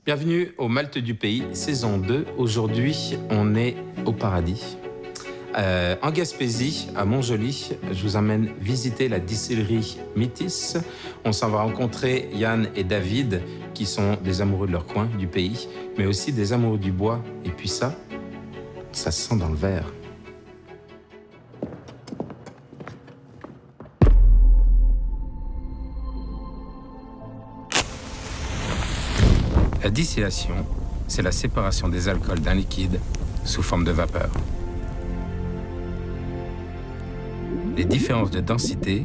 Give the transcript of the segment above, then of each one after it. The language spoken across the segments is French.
Bienvenue au Malte du Pays, saison 2. Aujourd'hui, on est au paradis. En Gaspésie, à Montjoly, je vous emmène visiter la distillerie Métis. On s'en va rencontrer Yann et David, qui sont des amoureux de leur coin, du pays, mais aussi des amoureux du bois. Et puis ça se sent dans le verre. La distillation, c'est la séparation des alcools d'un liquide sous forme de vapeur. Les différences de densité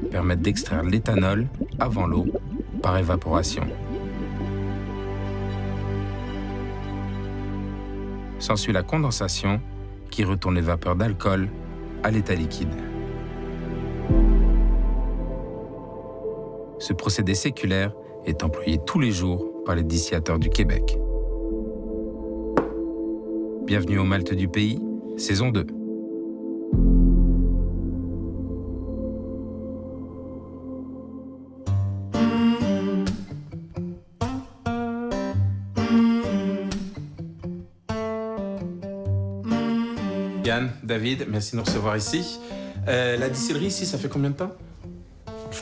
permettent d'extraire l'éthanol avant l'eau par évaporation. S'ensuit la condensation qui retourne les vapeurs d'alcool à l'état liquide. Ce procédé séculaire est employé tous les jours par les distillateurs du Québec. Bienvenue au Malte du Pays, saison 2. Yann, David, merci de nous recevoir ici. La distillerie ici, ça fait combien de temps?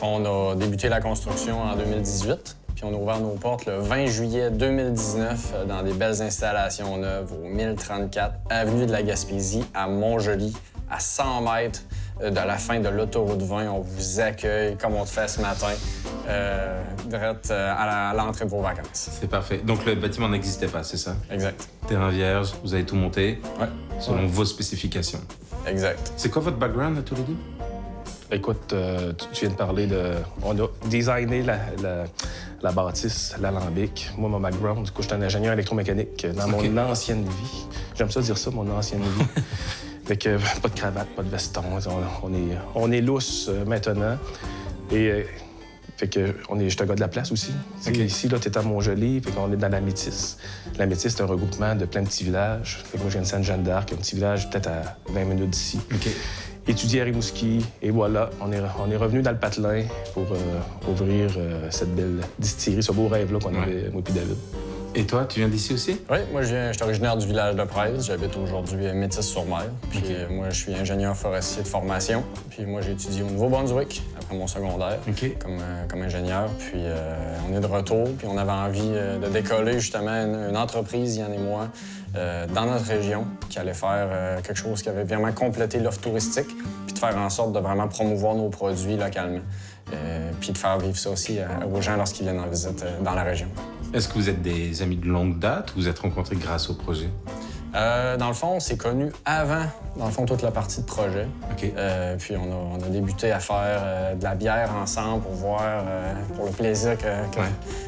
On a débuté la construction en 2018, puis on a ouvert nos portes le 20 juillet 2019 dans des belles installations neuves au 1034 avenue de la Gaspésie à Montjoly, à 100 mètres de la fin de l'autoroute 20. On vous accueille comme on te fait ce matin, direct à l'entrée de vos vacances. C'est parfait. Donc le bâtiment n'existait pas, c'est ça? Exact. Terrain vierge, vous avez tout monté selon vos spécifications. Exact. C'est quoi votre background à tous les deux? Écoute, tu viens de parler de... On a designé la bâtisse, l'alambic. Moi, mon background, du coup, j'étais un ingénieur électromécanique dans mon ancienne vie. J'aime ça dire ça, mon ancienne vie. Fait que pas de cravate, pas de veston. On est lousse maintenant. Et fait que je suis un gars de la place aussi. Okay. Ici, là, t'es à Montjoly, fait qu'on est dans la Métis. La Métis, c'est un regroupement de plein de petits villages. Fait que moi, je viens de Sainte-Jeanne-d'Arc, un petit village peut-être à 20 minutes d'ici. Okay. Étudié à Rimouski, et voilà, on est revenu dans le patelin pour ouvrir cette belle distillerie, ce beau rêve-là qu'on avait, moi et David. Et toi, tu viens d'ici aussi? Oui, moi, je suis originaire du village de Praises. J'habite aujourd'hui à Métis-sur-Mer. Puis moi, je suis ingénieur forestier de formation. Puis moi, j'ai étudié au Nouveau-Brunswick après mon secondaire comme ingénieur. Puis on est de retour. Puis on avait envie de décoller justement une entreprise, Yann et moi, dans notre région, qui allait faire quelque chose qui avait vraiment complété l'offre touristique, puis de faire en sorte de vraiment promouvoir nos produits localement. Puis de faire vivre ça aussi aux gens lorsqu'ils viennent en visite dans la région. Est-ce que vous êtes des amis de longue date ou vous êtes rencontrés grâce au projet? Dans le fond, on s'est connus avant, dans le fond, toute la partie de projet. Puis on a débuté à faire de la bière ensemble pour voir, pour le plaisir.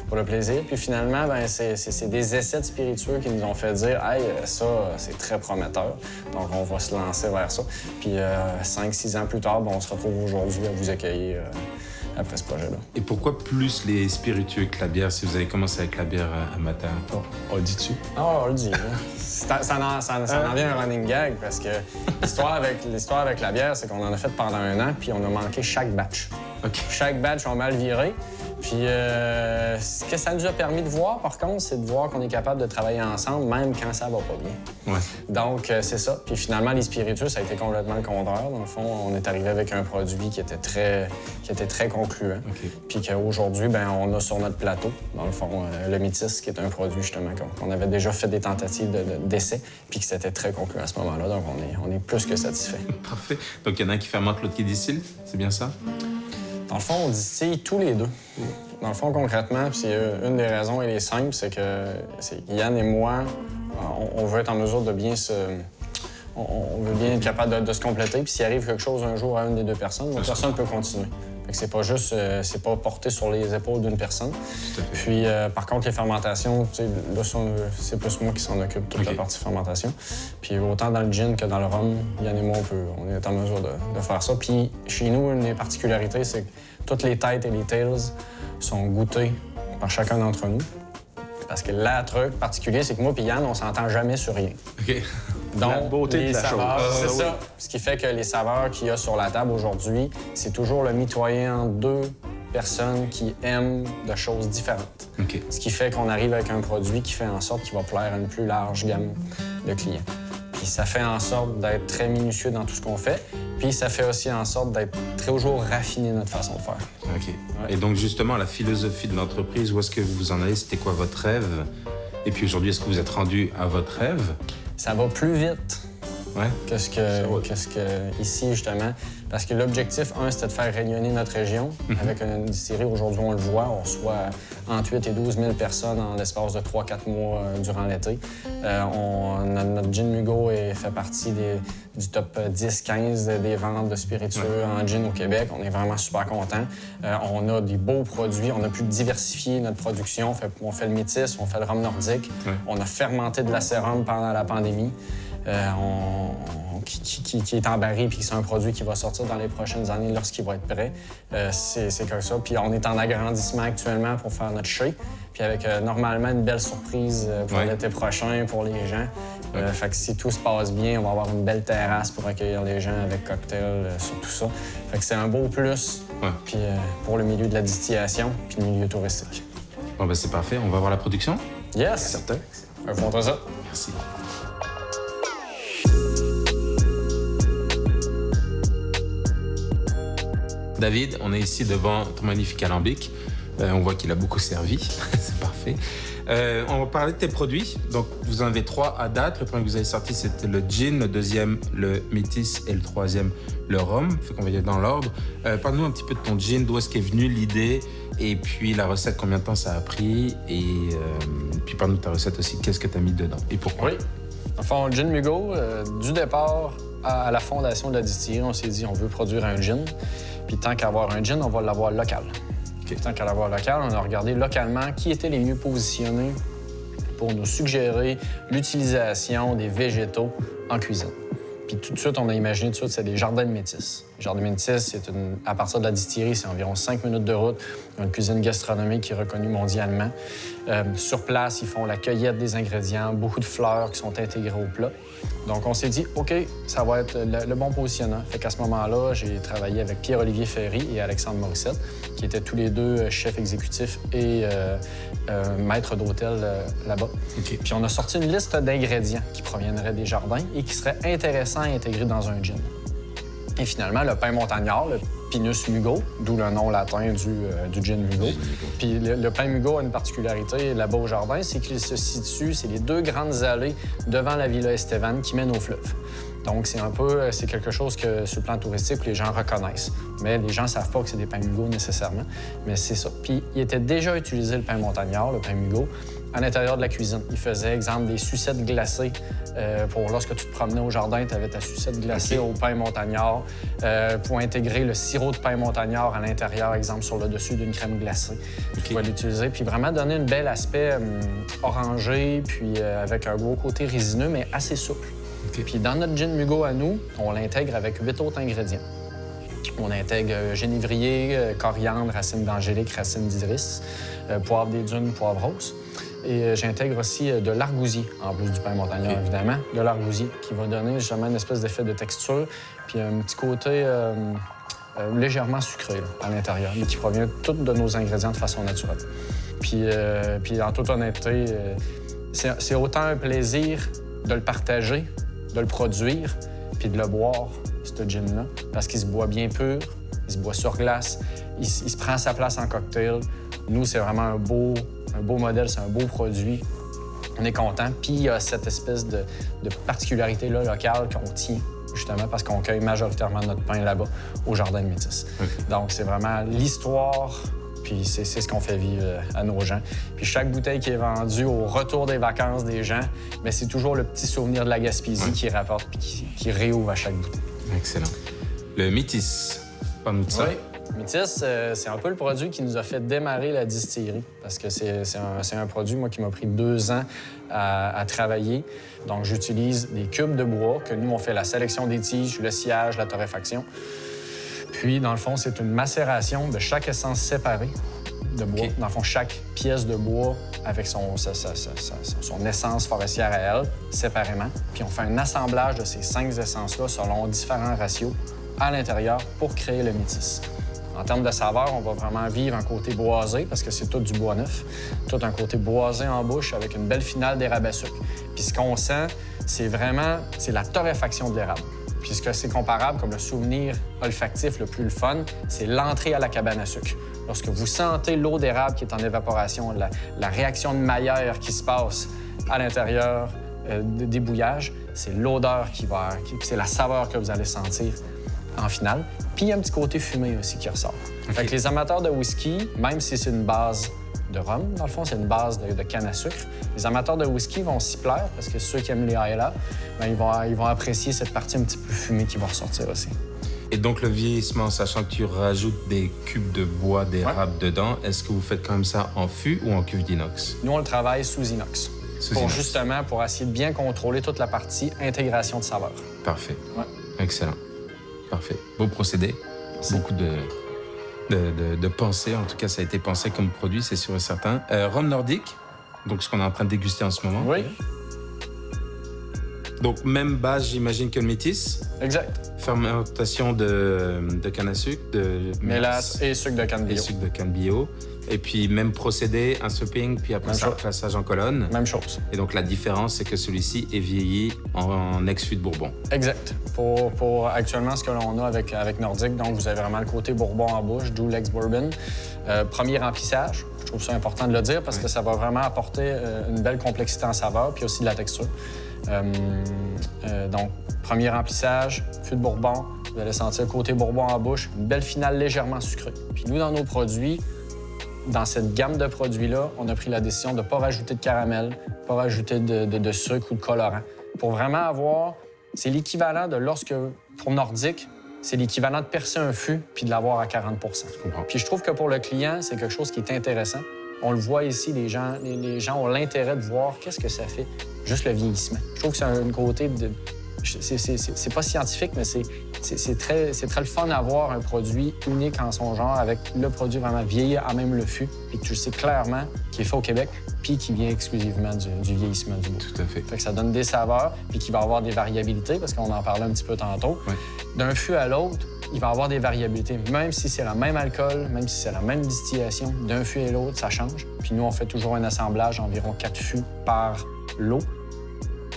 Pour le plaisir. Puis finalement, ben, c'est des essais de spiritueux qui nous ont fait dire « Hey, ça, c'est très prometteur. » Donc on va se lancer vers ça. Puis 5-6 ans plus tard, ben, on se retrouve aujourd'hui à vous accueillir après ce projet-là. Et pourquoi plus les spiritueux que la bière si vous avez commencé avec la bière amateur? On le dit dessus? Ah, on le dit. Ça en vient un running gag parce que l'histoire avec la bière, c'est qu'on en a fait pendant 1 an puis on a manqué chaque batch. Chaque batch ont mal viré. Puis ce que ça nous a permis de voir, par contre, c'est de voir qu'on est capable de travailler ensemble même quand ça va pas bien. Donc, c'est ça. Puis finalement, les spiritueux, ça a été complètement le contraire. Dans le fond, on est arrivé avec un produit qui était très concluant. Puis qu'aujourd'hui, ben, on a sur notre plateau, dans le fond, le Métis, qui est un produit, justement, qu'on avait déjà fait des tentatives d'essai, puis que c'était très concluant à ce moment-là. Donc, on est plus que satisfait. Parfait. Donc, il y en a un qui fermente, l'autre qui distille, c'est bien ça? Dans le fond, on distille tous les deux. Dans le fond, concrètement, puis une des raisons, elle est simple, c'est que Yann et moi, on veut être en mesure de bien se... On veut bien être capable de se compléter, puis s'il arrive quelque chose un jour à une des deux personnes, l'autre personne peut continuer. Fait que c'est pas juste... c'est pas porté sur les épaules d'une personne. Puis, par contre, les fermentations, tu sais, là, c'est plus moi qui s'en occupe, toute la partie fermentation. Puis autant dans le gin que dans le rhum, Yann et moi, on est en mesure de faire ça. Puis chez nous, une des particularités, c'est que toutes les têtes et les tails sont goûtées par chacun d'entre nous. Parce que le truc particulier, c'est que moi et Yann, on s'entend jamais sur rien. Donc, la beauté les de la saveurs, chose. c'est ça. Ce qui fait que les saveurs qu'il y a sur la table aujourd'hui, c'est toujours le mitoyen entre personnes qui aiment de choses différentes. OK. Ce qui fait qu'on arrive avec un produit qui fait en sorte qu'il va plaire à une plus large gamme de clients. Puis ça fait en sorte d'être très minutieux dans tout ce qu'on fait. Puis ça fait aussi en sorte d'être toujours raffiné notre façon de faire. OK. Ouais. Et donc, justement, la philosophie de l'entreprise, où est-ce que vous en allez? C'était quoi votre rêve? Et puis aujourd'hui, est-ce que vous êtes rendu à votre rêve? Ça va plus vite Ouais. qu'est-ce que ici, justement. Parce que l'objectif, c'était de faire rayonner notre région. Avec une distillerie, aujourd'hui, on le voit, on reçoit entre 8 et 12 000 personnes en l'espace de 3-4 mois durant l'été. Notre gin Mugo fait partie du top 10-15 des ventes de spiritueux en gin au Québec. On est vraiment super contents. On a des beaux produits. On a pu diversifier notre production. On fait le métis, on fait le rhum nordique. Ouais. On a fermenté de l'acérum pendant la pandémie. Qui est en baril puis c'est un produit qui va sortir dans les prochaines années lorsqu'il va être prêt. C'est comme ça. Puis on est en agrandissement actuellement pour faire notre shape. Puis avec normalement une belle surprise pour l'été prochain pour les gens. Fait que si tout se passe bien, on va avoir une belle terrasse pour accueillir les gens avec cocktails, sur tout ça. Fait que c'est un beau plus puis, pour le milieu de la distillation puis le milieu touristique. Bon, ben c'est parfait. On va voir la production? Yes! Certain. On va montrer ça. Merci. David, on est ici devant ton magnifique alambic. On voit qu'il a beaucoup servi. C'est parfait. On va parler de tes produits. Donc, vous en avez 3 à date. Le premier que vous avez sorti, c'était le gin. Le deuxième, le métis. Et le troisième, le rhum. Fait qu'on va y aller dans l'ordre. Parle-nous un petit peu de ton gin. D'où est-ce qu'est venue l'idée? Et puis, la recette, combien de temps ça a pris? Et puis, parle-nous de ta recette aussi. Qu'est-ce que tu as mis dedans? Et pourquoi? Oui. Enfin, le gin Mugo, du départ à la fondation de la distillerie, on s'est dit on veut produire un gin. Puis tant qu'à avoir un gin, on va l'avoir local. Okay. Tant qu'à l'avoir local, on a regardé localement qui étaient les mieux positionnés pour nous suggérer l'utilisation des végétaux en cuisine. Puis tout de suite, on a imaginé c'est des jardins de métis. Les jardins de métis, à partir de la distillerie, c'est environ 5 minutes de route. Ils ont une cuisine gastronomique qui est reconnue mondialement. Sur place, ils font la cueillette des ingrédients, beaucoup de fleurs qui sont intégrées au plat. Donc, on s'est dit, OK, ça va être le bon positionnement. Fait qu'à ce moment-là, j'ai travaillé avec Pierre-Olivier Ferry et Alexandre Morissette, qui étaient tous les deux chefs exécutifs et maîtres d'hôtel là-bas. Okay. Puis on a sorti une liste d'ingrédients qui proviendraient des jardins et qui seraient intéressants à intégrer dans un gin. Et finalement, le pain montagnard, le Pinus Mugo, d'où le nom latin du gin Mugo. Puis le pain Mugo a une particularité là-bas au jardin, c'est qu'il se situe, c'est les 2 grandes allées devant la Villa Estevan qui mènent au fleuve. Donc, c'est quelque chose que, sur le plan touristique, les gens reconnaissent. Mais les gens ne savent pas que c'est des pains Mugo nécessairement, mais c'est ça. Puis, il était déjà utilisé le pain montagnard, le pain Mugo, à l'intérieur de la cuisine. Il faisait, exemple, des sucettes glacées. Pour lorsque tu te promenais au jardin, tu avais ta sucette glacée au pain montagnard pour intégrer le sirop de pain montagnard à l'intérieur, exemple, sur le dessus d'une crème glacée. Okay. Tu vas l'utiliser, puis vraiment donner un bel aspect orangé, puis avec un gros côté résineux, mais assez souple. Okay. Puis dans notre gin Mugo à nous, on l'intègre avec 8 autres ingrédients. On intègre génévrier, coriandre, racine d'angélique, racine d'iris, poivre des dunes, poivre rose. Et j'intègre aussi de l'argousier, en plus du pain montagnard, évidemment. De l'argousier, qui va donner justement une espèce d'effet de texture, puis un petit côté légèrement sucré là, à l'intérieur, mais qui provient tous de nos ingrédients de façon naturelle. Puis en toute honnêteté, c'est autant un plaisir de le partager, de le produire, puis de le boire, ce gin-là, parce qu'il se boit bien pur, il se boit sur glace, il se prend sa place en cocktail. Nous, c'est vraiment un beau modèle, c'est un beau produit. On est content. Puis il y a cette espèce de particularité-là locale qu'on tient, justement, parce qu'on cueille majoritairement notre pain là-bas, au Jardin de Métis. Okay. Donc, c'est vraiment l'histoire, puis c'est ce qu'on fait vivre à nos gens. Puis chaque bouteille qui est vendue au retour des vacances des gens, bien, c'est toujours le petit souvenir de la Gaspésie qui rapporte puis qui réouvre à chaque bouteille. Excellent. Le Métis, parle-nous de ça. Oui. Métis, c'est un peu le produit qui nous a fait démarrer la distillerie parce que c'est un produit, moi, qui m'a pris 2 ans à travailler. Donc, j'utilise des cubes de bois que nous, on fait la sélection des tiges, le sciage, la torréfaction. Puis, dans le fond, c'est une macération de chaque essence séparée de bois. Okay. Dans le fond, chaque pièce de bois avec son essence forestière à elle, séparément. Puis, on fait un assemblage de ces 5 essences-là selon différents ratios à l'intérieur pour créer le métis. En termes de saveur, on va vraiment vivre un côté boisé, parce que c'est tout du bois neuf. Tout un côté boisé en bouche avec une belle finale d'érable à sucre. Puis ce qu'on sent, c'est la torréfaction de l'érable. Puis ce que c'est comparable comme le souvenir olfactif le plus fun, c'est l'entrée à la cabane à sucre. Lorsque vous sentez l'eau d'érable qui est en évaporation, la réaction de Maillère qui se passe à l'intérieur des bouillages, c'est l'odeur c'est la saveur que vous allez sentir en finale. Puis il y a un petit côté fumé aussi qui ressort. Okay. Fait que les amateurs de whisky, même si c'est une base de rhum, dans le fond, c'est une base de canne à sucre, les amateurs de whisky vont s'y plaire parce que ceux qui aiment les Islay, ils vont apprécier cette partie un petit peu fumée qui va ressortir aussi. Et donc le vieillissement, sachant que tu rajoutes des cubes de bois d'érable dedans, est-ce que vous faites comme ça en fût ou en cuve d'inox? Nous, on le travaille sous inox. Justement, pour essayer de bien contrôler toute la partie intégration de saveur. Parfait. Ouais. Excellent. Parfait. Beau procédé. Merci. Beaucoup de pensée. En tout cas, ça a été pensé comme produit, c'est sûr et certain. Rhum nordique, donc ce qu'on est en train de déguster en ce moment. Oui. Donc, même base, j'imagine, que le métis. Exact. Fermentation de canne à sucre, de mélasse et sucre de canne bio. Et sucre de canne bio. Et puis, même procédé, un sopping, puis après ça, passage en colonne. Même chose. Et donc, la différence, c'est que celui-ci est vieilli en ex-fût de Bourbon. Exact. Pour actuellement, ce que l'on a avec Nordique, donc vous avez vraiment le côté Bourbon en bouche, d'où l'ex-bourbon. Premier remplissage. Je trouve ça important de le dire parce que ça va vraiment apporter une belle complexité en saveur, puis aussi de la texture. Donc, premier remplissage, fût de Bourbon. Vous allez sentir le côté Bourbon en bouche, une belle finale légèrement sucrée. Puis nous, dans nos produits, dans cette gamme de produits-là, on a pris la décision de ne pas rajouter de caramel, pas rajouter de sucre ou de colorant. Pour vraiment avoir... C'est l'équivalent de lorsque, pour Nordique, c'est l'équivalent de percer un fût puis de l'avoir à 40 %. Je comprends. Puis je trouve que pour le client, c'est quelque chose qui est intéressant. On le voit ici, les gens ont l'intérêt de voir qu'est-ce que ça fait, juste le vieillissement. Je trouve que c'est un côté de... C'est pas scientifique, mais c'est très le fun d'avoir un produit unique en son genre, avec le produit vraiment vieilli à même le fût, puis que tu sais clairement qu'il est fait au Québec, puis qui vient exclusivement du vieillissement du bois. Tout à fait. Fait que ça donne des saveurs, puis qu'il va avoir des variabilités, parce qu'on en parlait un petit peu tantôt. Ouais. D'un fût à l'autre, il va avoir des variabilités. Même si c'est le même alcool, même si c'est la même distillation, d'un fût à l'autre, ça change. Puis nous, on fait toujours un assemblage d'environ 4 fûts par lot,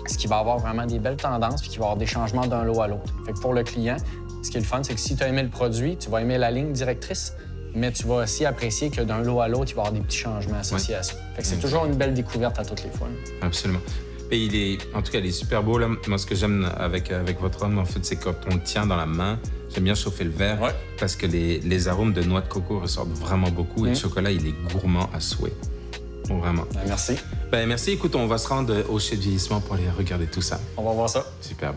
ce qui va avoir vraiment des belles tendances puis qui va avoir des changements d'un lot à l'autre. Fait que pour le client, ce qui est le fun, c'est que si tu as aimé le produit, tu vas aimer la ligne directrice, mais tu vas aussi apprécier que d'un lot à l'autre, il va y avoir des petits changements associés à ça. Fait que c'est toujours une belle découverte à toutes les fois. Absolument. Et en tout cas, il est super beau. Là. Moi, ce que j'aime avec votre rhum, en fait, c'est quand on le tient dans la main. J'aime bien chauffer le verre parce que les arômes de noix de coco ressortent vraiment beaucoup et le chocolat, il est gourmand à souhait. Bon, vraiment. Merci. Merci. Écoute, on va se rendre au chez de vieillissement pour aller regarder tout ça. On va voir ça. Superbe.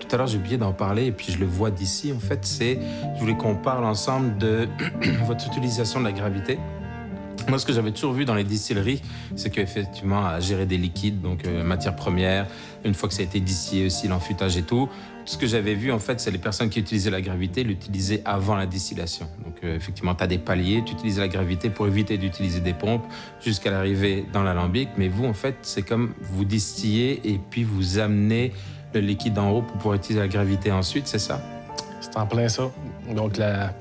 Tout à l'heure, j'ai oublié d'en parler et puis je le vois d'ici. En fait, je voulais qu'on parle ensemble de votre utilisation de la gravité. Moi, ce que j'avais toujours vu dans les distilleries, c'est qu'effectivement, à gérer des liquides, donc matières premières, une fois que ça a été distillé aussi, l'enfûtage et tout, ce que j'avais vu, en fait, c'est les personnes qui utilisaient la gravité l'utilisaient avant la distillation. Donc, effectivement, tu as des paliers, tu utilises la gravité pour éviter d'utiliser des pompes jusqu'à l'arrivée dans l'alambic. Mais vous, en fait, c'est comme vous distillez et puis vous amenez le liquide en haut pour pouvoir utiliser la gravité ensuite, c'est ça? C'est en plein ça. Donc, la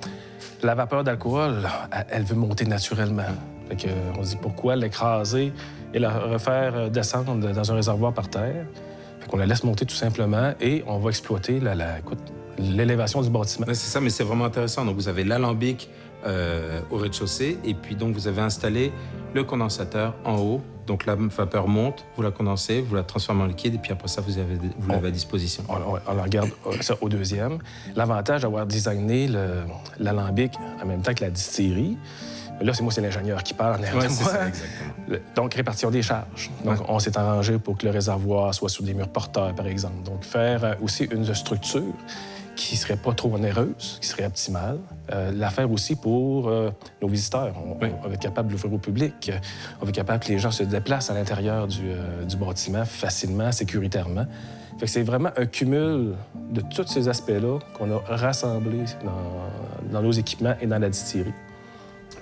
vapeur d'alcool, elle veut monter naturellement. Fait que, on se dit pourquoi l'écraser et la refaire descendre dans un réservoir par terre. Fait qu'on la laisse monter tout simplement et on va exploiter l'élévation du bâtiment. Ouais, c'est ça, mais c'est vraiment intéressant. Donc, vous avez l'alambic au rez-de-chaussée et puis donc vous avez installé le condensateur en haut. Donc la vapeur monte, vous la condensez, vous la transformez en liquide et puis après ça, vous l'avez à disposition. On regarde ça au deuxième. L'avantage d'avoir designé l'alambic en même temps que la distillerie, là, c'est l'ingénieur qui parle en arrière de moi. Ça, exactement. Donc, répartition des charges. Donc, on s'est arrangé pour que le réservoir soit sur des murs porteurs, par exemple. Donc, faire aussi une structure qui serait pas trop onéreuse, qui serait optimale. La faire aussi pour nos visiteurs. On va être capable de l'ouvrir au public. On va être capable que les gens se déplacent à l'intérieur du bâtiment facilement, sécuritairement. Fait que c'est vraiment un cumul de tous ces aspects-là qu'on a rassemblés dans nos équipements et dans la distillerie.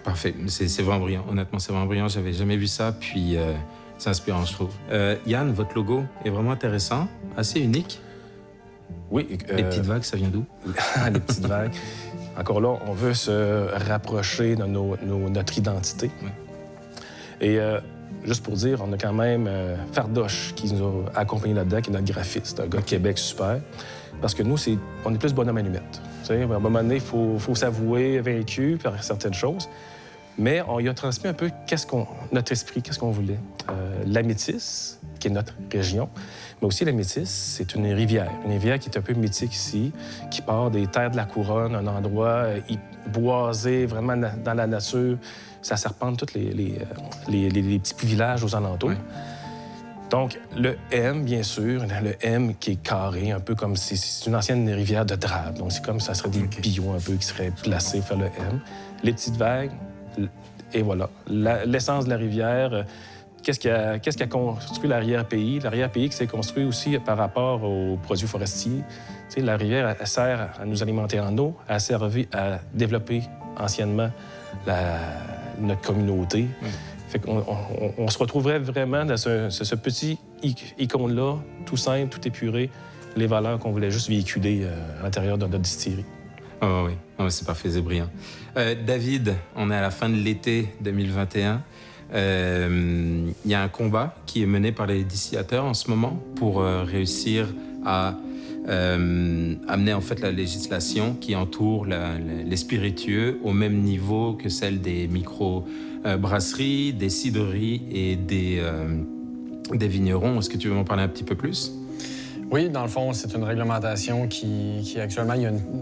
Parfait. C'est vraiment brillant. Honnêtement, c'est vraiment brillant. J'avais jamais vu ça, puis c'est inspirant, je trouve. Yann, votre logo est vraiment intéressant, assez unique. Oui. Les petites vagues, ça vient d'où? Les petites vagues. Encore là, on veut se rapprocher de notre identité. Ouais. Et juste pour dire, on a quand même Fardoche qui nous a accompagnés là-dedans, qui est notre graphiste, un gars de Québec super. Parce que nous, on est plus bonhomme à allumette. À un moment donné, il faut s'avouer vaincu par certaines choses. Mais on lui a transmis un peu notre esprit, qu'est-ce qu'on voulait. La Métis, qui est notre région, mais aussi la Métis, c'est une rivière qui est un peu mythique ici, qui part des terres de la Couronne, un endroit boisé, vraiment dans la nature. Ça serpente tous les petits villages aux alentours. Oui. Donc, le M, bien sûr, le M qui est carré, un peu comme si c'est une ancienne rivière de drabe. Donc, c'est comme ça serait des billons un peu qui seraient placés vers le M. Les petites vagues, et voilà. L'essence de la rivière, qu'est-ce qui a construit l'arrière-pays? L'arrière-pays qui s'est construit aussi par rapport aux produits forestiers. Tu sais, la rivière, elle sert à nous alimenter en eau, elle a servi à développer anciennement notre communauté. Fait qu'on se retrouverait vraiment dans ce petit icône-là, tout simple, tout épuré, les valeurs qu'on voulait juste véhiculer à l'intérieur de notre distillerie. Oh, oui, oh, c'est parfait, c'est brillant. David, on est à la fin de l'été 2021. Il y a un combat qui est mené par les distillateurs en ce moment pour réussir à amener en fait la législation qui entoure les spiritueux au même niveau que celle des micro-brasseries, des cidreries et des vignerons. Est-ce que tu veux m'en parler un petit peu plus? Oui, dans le fond, c'est une réglementation qui actuellement,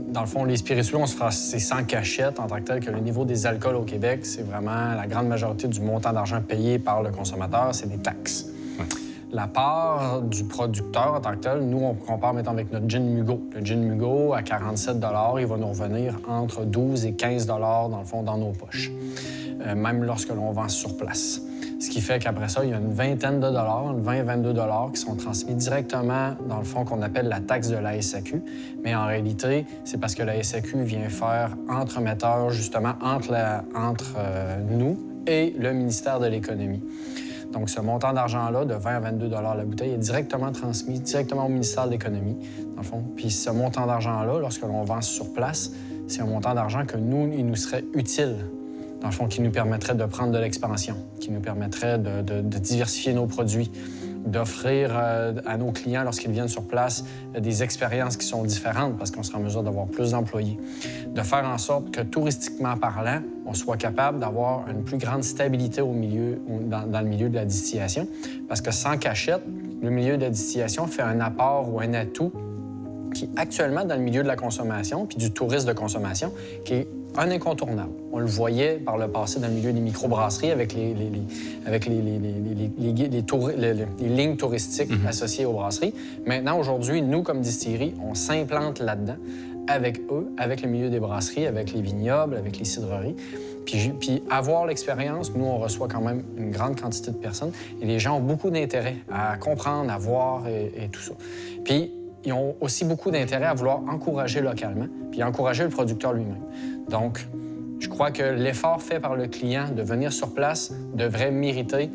dans le fond, les spiritueux, c'est sans cachette en tant que tel que le niveau des alcools au Québec, c'est vraiment la grande majorité du montant d'argent payé par le consommateur, c'est des taxes. Ouais. La part du producteur en tant que tel, nous, on compare maintenant avec notre gin Mugo. Le gin Mugo, à 47 $, il va nous revenir entre 12 et 15 $, dans le fond, dans nos poches, même lorsque l'on vend sur place. Ce qui fait qu'après ça, il y a une vingtaine de dollars, 20-22 $ qui sont transmis directement dans le fond qu'on appelle la taxe de la SAQ. Mais en réalité, c'est parce que la SAQ vient faire entremetteur, justement, entre nous et le ministère de l'Économie. Donc, ce montant d'argent-là, de 20 à 22 $ la bouteille, est directement transmis directement au ministère de l'Économie, dans le fond. Puis ce montant d'argent-là, lorsque l'on vend sur place, c'est un montant d'argent que nous, il nous serait utile, dans le fond, qui nous permettrait de prendre de l'expansion, qui nous permettrait de diversifier nos produits, d'offrir à nos clients, lorsqu'ils viennent sur place, des expériences qui sont différentes parce qu'on sera en mesure d'avoir plus d'employés, de faire en sorte que, touristiquement parlant, on soit capable d'avoir une plus grande stabilité dans le milieu de la distillation, parce que sans cachette, le milieu de la distillation fait un apport ou un atout qui, actuellement, dans le milieu de la consommation puis du tourisme de consommation, qui est un incontournable. On le voyait par le passé dans le milieu des microbrasseries avec les lignes touristiques associées aux brasseries. Maintenant, aujourd'hui, nous, comme distillerie, on s'implante là-dedans avec eux, avec le milieu des brasseries, avec les vignobles, avec les cidreries. Puis avoir l'expérience, nous, on reçoit quand même une grande quantité de personnes et les gens ont beaucoup d'intérêt à comprendre, à voir et tout ça. Puis ils ont aussi beaucoup d'intérêt à vouloir encourager localement puis encourager le producteur lui-même. Donc, je crois que l'effort fait par le client de venir sur place devrait mériter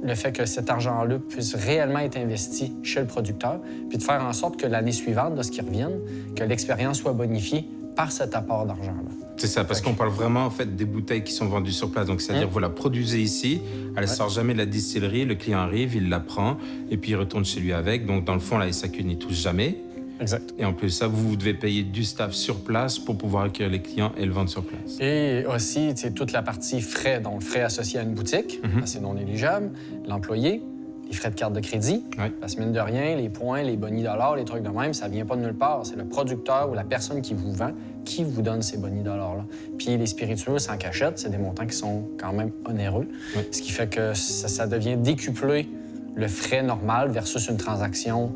le fait que cet argent-là puisse réellement être investi chez le producteur, puis de faire en sorte que l'année suivante, lorsqu'ils reviennent, que l'expérience soit bonifiée par cet apport d'argent-là. C'est ça, parce qu'on parle vraiment en fait des bouteilles qui sont vendues sur place. Donc, c'est-à-dire vous la produisez ici, elle ne sort jamais de la distillerie, le client arrive, il la prend, et puis il retourne chez lui avec. Donc, dans le fond, la SAQ n'y touche jamais. Exact. Et en plus ça, vous devez payer du staff sur place pour pouvoir accueillir les clients et le vendre sur place. Et aussi, toute la partie frais, donc frais associés à une boutique, c'est non négligeable, l'employé, les frais de carte de crédit, parce que mine de rien, les points, les bonis dollars, les trucs de même, ça vient pas de nulle part. C'est le producteur ou la personne qui vous vend qui vous donne ces bonis dollars-là. Puis les spiritueux sans cachette, c'est des montants qui sont quand même onéreux, ce qui fait que ça devient décuplé le frais normal versus une transaction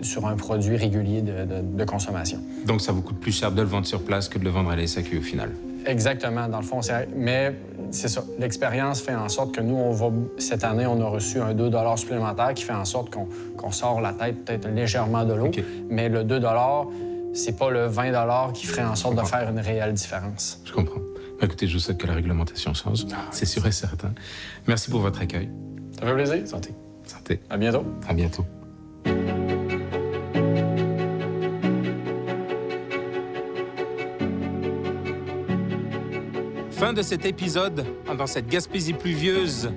sur un produit régulier de consommation. Donc, ça vous coûte plus cher de le vendre sur place que de le vendre à la SAQ au final? Exactement. Dans le fond, mais C'est ça. L'expérience fait en sorte que nous, cette année, on a reçu un 2 supplémentaire qui fait en sorte qu'on sort la tête peut-être légèrement de l'eau. OK. Mais le 2 c'est pas le 20 qui ferait en sorte de faire une réelle différence. Je comprends. Écoutez, je vous souhaite que la réglementation change. C'est sûr et certain. Merci pour votre accueil. Ça fait plaisir. Santé. Santé. À bientôt. À bientôt. Fin de cet épisode. Dans cette Gaspésie pluvieuse,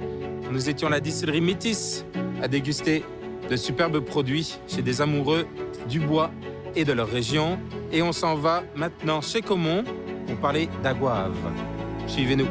nous étions à la distillerie Métis à déguster de superbes produits chez des amoureux du bois et de leur région. Et on s'en va maintenant chez Comont pour parler d'Aguave. Suivez-nous.